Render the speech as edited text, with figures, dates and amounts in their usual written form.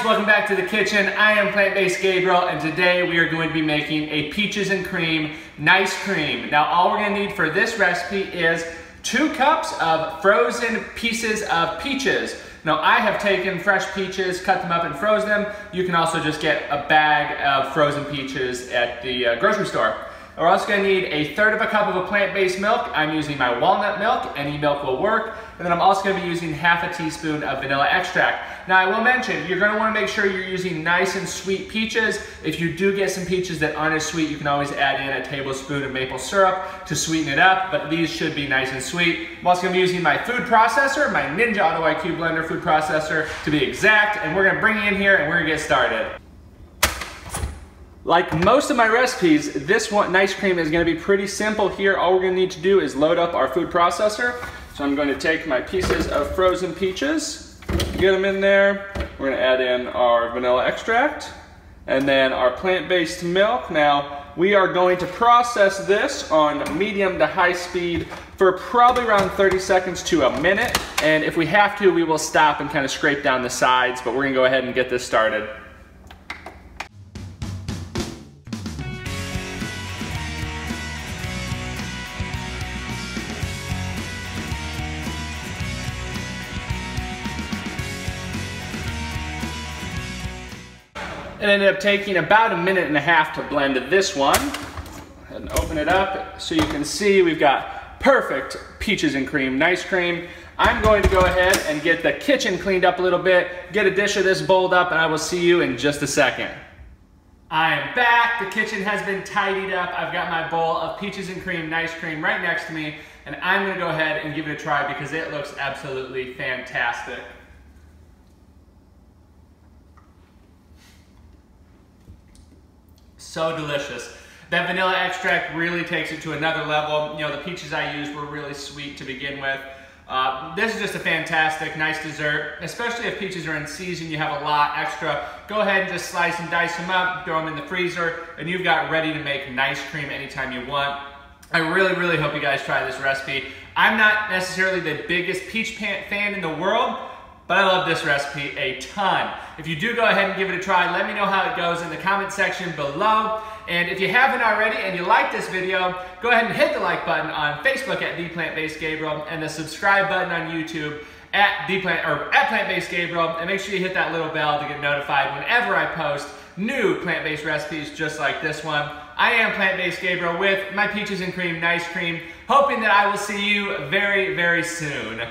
guys, welcome back to the kitchen. I am Plant-Based Gabriel, and today we are going to be making a peaches and cream nice cream. Now all we're going to need for this recipe is 2 cups of frozen pieces of peaches. Now I have taken fresh peaches, cut them up and froze them. You can also just get a bag of frozen peaches at the grocery store. We're also going to need a 1/3 cup of a plant-based milk. I'm using my walnut milk, any milk will work. And then I'm also going to be using 1/2 teaspoon of vanilla extract. Now I will mention, you're going to want to make sure you're using nice and sweet peaches. If you do get some peaches that aren't as sweet, you can always add in a tablespoon of maple syrup to sweeten it up, but these should be nice and sweet. I'm also going to be using my food processor, my Ninja Auto IQ blender food processor to be exact, and we're going to bring it in here and we're going to get started. Like most of my recipes, this one, nice cream, is going to be pretty simple here. All we're going to need to do is load up our food processor. So I'm going to take my pieces of frozen peaches, get them in there. We're going to add in our vanilla extract and then our plant-based milk. Now we are going to process this on medium to high speed for probably around 30 seconds to a minute. And if we have to, we will stop and kind of scrape down the sides, but we're going to go ahead and get this started. It ended up taking about 1.5 minutes to blend this one. And open it up so you can see we've got perfect peaches and cream, nice cream. I'm going to go ahead and get the kitchen cleaned up a little bit, get a dish of this bowled up, and I will see you in just a second. I am back. The kitchen has been tidied up. I've got my bowl of peaches and cream, nice cream right next to me, and I'm going to go ahead and give it a try because it looks absolutely fantastic. So delicious. That vanilla extract really takes it to another level. You know, the peaches I used were really sweet to begin with. This is just a fantastic, nice dessert, especially if peaches are in season, you have a lot extra. Go ahead and just slice and dice them up, throw them in the freezer, and you've got ready to make nice cream anytime you want. I really hope you guys try this recipe. I'm not necessarily the biggest peach fan in the world, but I love this recipe a ton. If you do go ahead and give it a try, let me know how it goes in the comment section below. And if you haven't already and you like this video, go ahead and hit the like button on Facebook at The Plant-Based Gabriel and the subscribe button on YouTube at Plant-Based Gabriel, and make sure you hit that little bell to get notified whenever I post new plant-based recipes just like this one. I am Plant-Based Gabriel with my peaches and cream, nice cream, hoping that I will see you very soon.